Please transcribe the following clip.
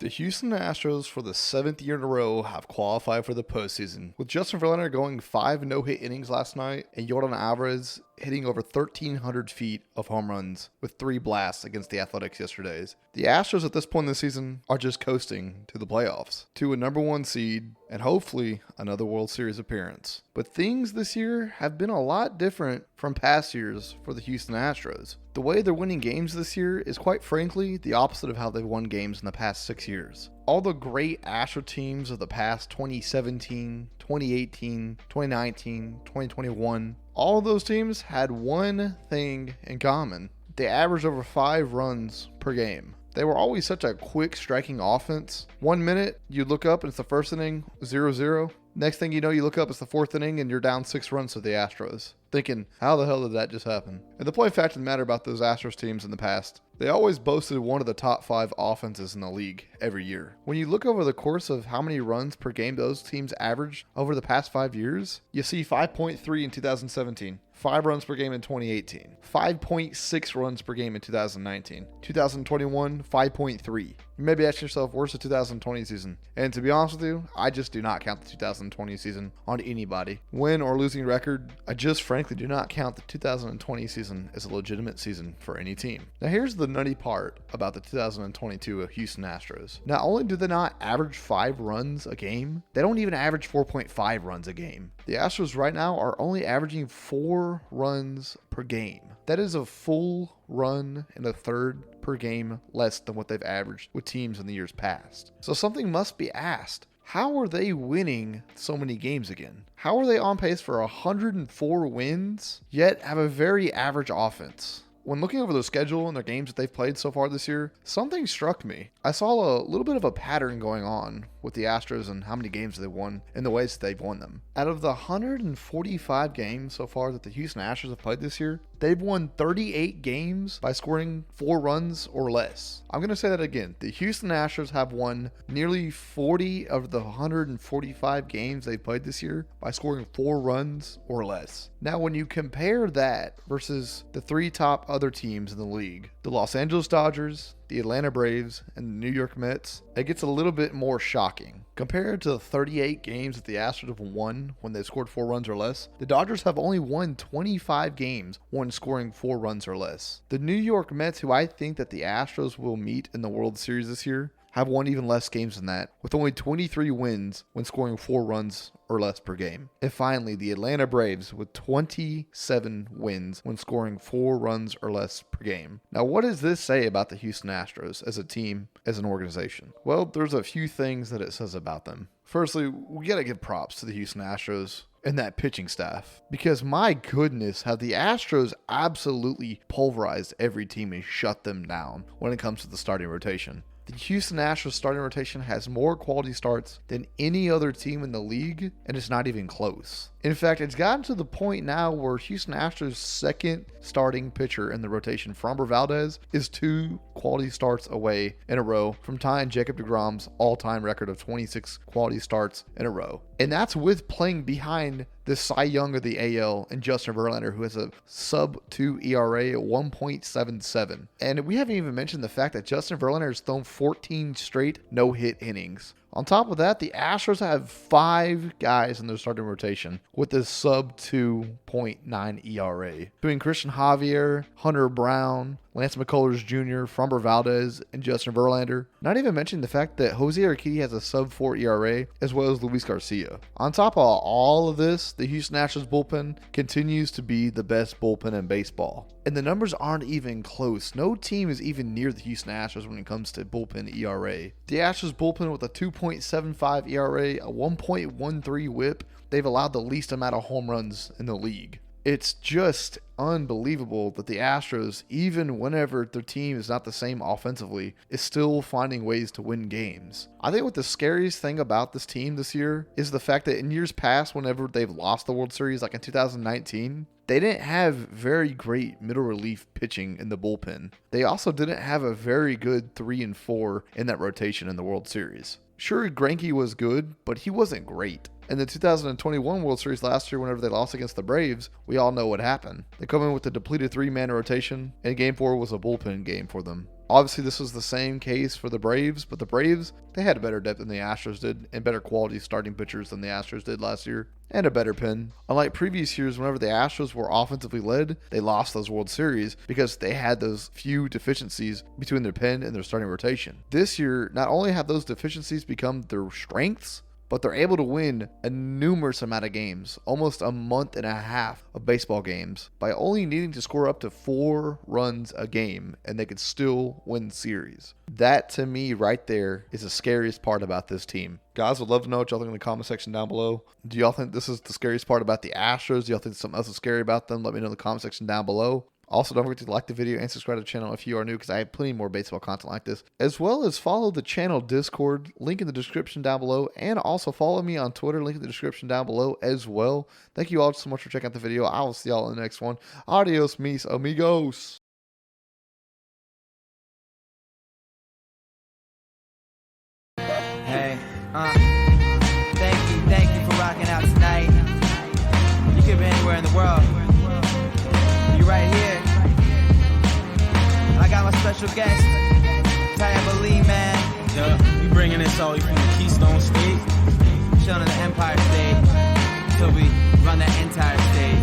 The Houston Astros, for the seventh year in a row, have qualified for the postseason, with Justin Verlander going 5 no-hit innings last night and Yordan Alvarez hitting over 1,300 feet of home runs with 3 blasts against the Athletics yesterday. The Astros at this point in the season are just coasting to the playoffs, to a number 1 seed, and hopefully another World Series appearance. But things this year have been a lot different from past years for the Houston Astros. The way they're winning games this year is quite frankly the opposite of how they've won games in the past 6 years. All the great Astro teams of the past 2017, 2018, 2019, 2021, all of those teams had one thing in common. They averaged over 5 runs per game. They were always such a quick striking offense. 1 minute, you look up and it's the first inning, 0-0. Next thing you know, you look up, it's the 4th inning and you're down 6 runs to the Astros. Thinking, how the hell did that just happen? And the plain fact of the matter about those Astros teams in the past, they always boasted one of the top 5 offenses in the league every year. When you look over the course of how many runs per game those teams averaged over the past 5 years, you see 5.3 in 2017. 5 runs per game in 2018, 5.6 runs per game in 2019, 2021, 5.3. You may be asking yourself, where's the 2020 season? And to be honest with you, I just do not count the 2020 season on anybody. Win or losing record, I just frankly do not count the 2020 season as a legitimate season for any team. Now here's the nutty part about the 2022 Houston Astros. Not only do they not average 5 runs a game, they don't even average 4.5 runs a game. The Astros right now are only averaging 4 runs per game. That is a full run and a third per game less than what they've averaged with teams in the years past. So something must be asked. How are they winning so many games again? How are they on pace for 104 wins, yet have a very average offense? When looking over their schedule and their games that they've played so far this year, something struck me. I saw a little bit of a pattern going on with the Astros and how many games they won and the ways that they've won them. Out of the 145 games so far that the Houston Astros have played this year, they've won 38 games by scoring 4 runs or less. I'm going to say that again. The Houston Astros have won nearly 40 of the 145 games they've played this year by scoring 4 runs or less. Now, when you compare that versus the 3 top other teams in the league, the Los Angeles Dodgers, the Atlanta Braves, and the New York Mets, it gets a little bit more shocking. Compared to the 38 games that the Astros have won when they scored 4 runs or less, the Dodgers have only won 25 games when scoring 4 runs or less. The New York Mets, who I think that the Astros will meet in the World Series this year, have won even less games than that, with only 23 wins when scoring 4 runs or less per game. And finally, the Atlanta Braves with 27 wins when scoring 4 runs or less per game. Now, what does this say about the Houston Astros as a team, as an organization? Well, there's a few things that it says about them. Firstly, we got to give props to the Houston Astros and that pitching staff, because my goodness, have the Astros absolutely pulverized every team and shut them down when it comes to the starting rotation. The Houston Astros starting rotation has more quality starts than any other team in the league, and it's not even close. In fact, it's gotten to the point now where Houston Astros' second starting pitcher in the rotation, Framber Valdez, is 2 quality starts away in a row from tying Jacob deGrom's all-time record of 26 quality starts in a row. And that's with playing behind the Cy Young of the AL and Justin Verlander, who has a sub-2 ERA at 1.77. And we haven't even mentioned the fact that Justin Verlander has thrown 14 straight no-hit innings. On top of that, the Astros have 5 guys in their starting rotation with a sub-2.9 ERA. Between Christian Javier, Hunter Brown, Lance McCullers Jr., Framber Valdez, and Justin Verlander. Not even mentioning the fact that Jose Urquidy has a sub-4 ERA, as well as Luis Garcia. On top of all of this, the Houston Astros bullpen continues to be the best bullpen in baseball. And the numbers aren't even close. No team is even near the Houston Astros when it comes to bullpen ERA. The Astros bullpen with a 2.75 ERA, a 1.13 whip, they've allowed the least amount of home runs in the league. It's just unbelievable that the Astros, even whenever their team is not the same offensively, is still finding ways to win games. I think what the scariest thing about this team this year is the fact that in years past, whenever they've lost the World Series, like in 2019, they didn't have very great middle relief pitching in the bullpen. They also didn't have a very good 3 and 4 in that rotation in the World Series. Sure, Greinke was good, but he wasn't great. In the 2021 World Series last year, whenever they lost against the Braves, we all know what happened. They come in with a depleted 3-man rotation, and Game 4 was a bullpen game for them. Obviously, this was the same case for the Braves, but the Braves, they had better depth than the Astros did, and better quality starting pitchers than the Astros did last year, and a better pen. Unlike previous years, whenever the Astros were offensively led, they lost those World Series because they had those few deficiencies between their pen and their starting rotation. This year, not only have those deficiencies become their strengths, but they're able to win a numerous amount of games, almost a month and a half of baseball games, by only needing to score up to 4 runs a game, and they could still win series. That, to me, right there, is the scariest part about this team. Guys, would love to know what y'all think in the comment section down below. Do y'all think this is the scariest part about the Astros? Do y'all think something else is scary about them? Let me know in the comment section down below. Also, don't forget to like the video and subscribe to the channel if you are new, because I have plenty more baseball content like this. As well as follow the channel Discord, link in the description down below. And also follow me on Twitter, link in the description down below as well. Thank you all so much for checking out the video. I will see y'all in the next one. Adios, mis amigos. Hey, thank you for rocking out tonight. You could be anywhere in the world. You right here. I got my special guest, Tyler Lee, man. Yeah, you bringing this all from the Keystone State? Chilling on the Empire State. So we run the entire state.